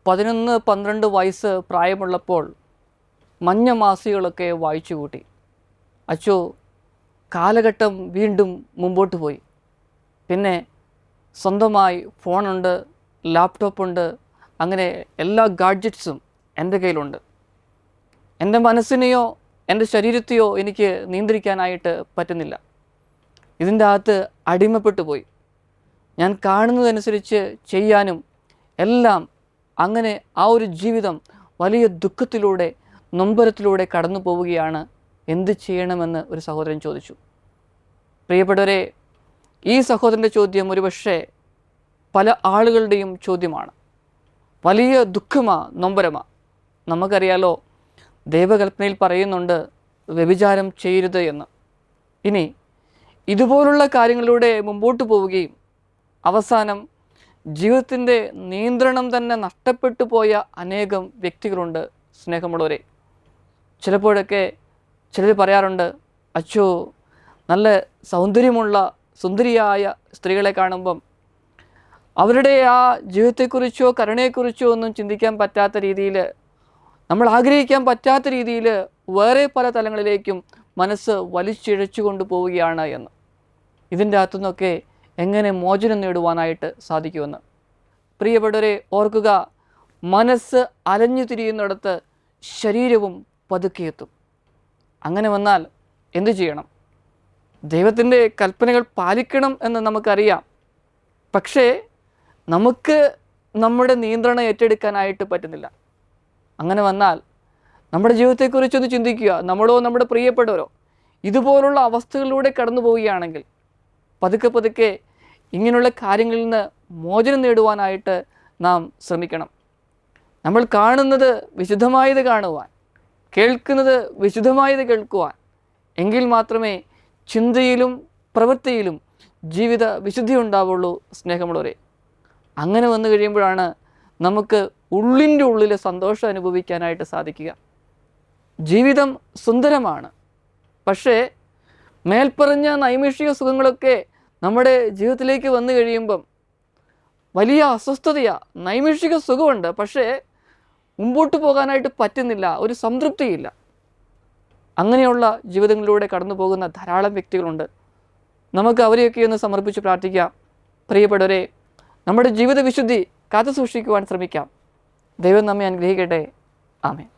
11-12 വയസ്സ് പ്രായമുള്ളപ്പോൾ മഞ്ഞ മാസികകളൊക്കെ വായിച്ചു കൂട്ടി. അച്ചോ, കാലഘട്ടം വീണ്ടും മുമ്പോട്ട് പോയി. പിന്നെ സ്വന്തമായി ഫോണുണ്ട്, ലാപ്ടോപ്പുണ്ട്, അങ്ങനെ എല്ലാ ഗാഡ്ജറ്റ്സും എൻ്റെ കയ്യിലുണ്ട്. എൻ്റെ മനസ്സിനെയോ എൻ്റെ ശരീരത്തെയോ എനിക്ക് നിയന്ത്രിക്കാനായിട്ട് പറ്റുന്നില്ല. ഇതിൻ്റെ അകത്ത് അടിമപ്പെട്ടു പോയി. ഞാൻ കാണുന്നതനുസരിച്ച് ചെയ്യാനും എല്ലാം, അങ്ങനെ ആ ഒരു ജീവിതം വലിയ ദുഃഖത്തിലൂടെ നൊമ്പരത്തിലൂടെ കടന്നു പോവുകയാണ്. എന്ത് ചെയ്യണമെന്ന് ഒരു സഹോദരൻ ചോദിച്ചു. പ്രിയപ്പെട്ടവരെ, ഈ സഹോദരൻ്റെ ചോദ്യം ഒരുപക്ഷെ പല ആളുകളുടെയും ചോദ്യമാണ്. വലിയ ദുഃഖമാ, നൊമ്പരമാ. നമുക്കറിയാലോ, ദൈവകൽപ്പനയിൽ പറയുന്നുണ്ട് വ്യഭിചാരം ചെയ്യരുത് എന്ന്. ഇനി ഇതുപോലുള്ള കാര്യങ്ങളിലൂടെ മുമ്പോട്ട് പോവുകയും അവസാനം ജീവിതത്തിൻ്റെ നിയന്ത്രണം തന്നെ നഷ്ടപ്പെട്ടു പോയ അനേകം വ്യക്തികളുണ്ട്. സ്നേഹമുള്ളവരെ, ചിലപ്പോഴൊക്കെ ചിലർ പറയാറുണ്ട്, അച്ചോ, നല്ല സൗന്ദര്യമുള്ള സുന്ദരിയായ സ്ത്രീകളെ കാണുമ്പം അവരുടെ ആ ജീവിതത്തെക്കുറിച്ചോ കരുണയെക്കുറിച്ചോ ഒന്നും ചിന്തിക്കാൻ പറ്റാത്ത രീതിയിൽ, നമ്മൾ ആഗ്രഹിക്കാൻ പറ്റാത്ത രീതിയിൽ വേറെ പല തലങ്ങളിലേക്കും മനസ്സ് വലിച്ചിഴച്ചു കൊണ്ടു പോവുകയാണ് എന്ന്. ഇതിൻ്റെ അകത്തുനിന്നൊക്കെ എങ്ങനെ മോചനം നേടുവാനായിട്ട് സാധിക്കുമെന്ന് പ്രിയപ്പെട്ടവരെ ഓർക്കുക. മനസ്സ് അലഞ്ഞു തിരിയുന്നിടത്ത് ശരീരവും പതുക്കെയെത്തും. അങ്ങനെ വന്നാൽ എന്തു ചെയ്യണം? ദൈവത്തിൻ്റെ കൽപ്പനകൾ പാലിക്കണം എന്ന് നമുക്കറിയാം. പക്ഷേ നമുക്ക് നമ്മുടെ നിയന്ത്രണം ഏറ്റെടുക്കാനായിട്ട് പറ്റുന്നില്ല. അങ്ങനെ വന്നാൽ നമ്മുടെ ജീവിതത്തെക്കുറിച്ചൊന്ന് ചിന്തിക്കുക. നമ്മളോ നമ്മുടെ പ്രിയപ്പെട്ടവരോ ഇതുപോലുള്ള അവസ്ഥകളിലൂടെ കടന്നു പോവുകയാണെങ്കിൽ പതുക്കെ പതുക്കെ ഇങ്ങനെയുള്ള കാര്യങ്ങളിൽ നിന്ന് മോചനം നേടുവാനായിട്ട് നാം ശ്രമിക്കണം. നമ്മൾ കാണുന്നത് വിശുദ്ധമായത് കാണുവാൻ, കേൾക്കുന്നത് വിശുദ്ധമായത് കേൾക്കുവാൻ, എങ്കിൽ മാത്രമേ ചിന്തയിലും പ്രവൃത്തിയിലും ജീവിത വിശുദ്ധി ഉണ്ടാവുള്ളൂ. സ്നേഹമുള്ളവരെ, അങ്ങനെ വന്നു കഴിയുമ്പോഴാണ് നമുക്ക് ഉള്ളിൻ്റെ ഉള്ളിൽ സന്തോഷം അനുഭവിക്കാനായിട്ട് സാധിക്കുക. ജീവിതം സുന്ദരമാണ്, പക്ഷേ മേൽപ്പറഞ്ഞ നൈമിഷിക സുഖങ്ങളൊക്കെ നമ്മുടെ ജീവിതത്തിലേക്ക് വന്നു കഴിയുമ്പം വലിയ അസ്വസ്ഥതയാണ്. നൈമിഷിക സുഖമുണ്ട്, പക്ഷേ മുമ്പോട്ട് പോകാനായിട്ട് പറ്റുന്നില്ല, ഒരു സംതൃപ്തിയില്ല. അങ്ങനെയുള്ള ജീവിതങ്ങളിലൂടെ കടന്നു പോകുന്ന ധാരാളം വ്യക്തികളുണ്ട്. നമുക്ക് അവരെയൊക്കെ ഒന്ന് സമർപ്പിച്ച് പ്രാർത്ഥിക്കാം. പ്രിയപ്പെട്ടവരെ, നമ്മുടെ ജീവിത വിശുദ്ധി കാത്തു സൂക്ഷിക്കുവാൻ ശ്രമിക്കാം. ദൈവം നമ്മെ അനുഗ്രഹിക്കട്ടെ. ആമേൻ.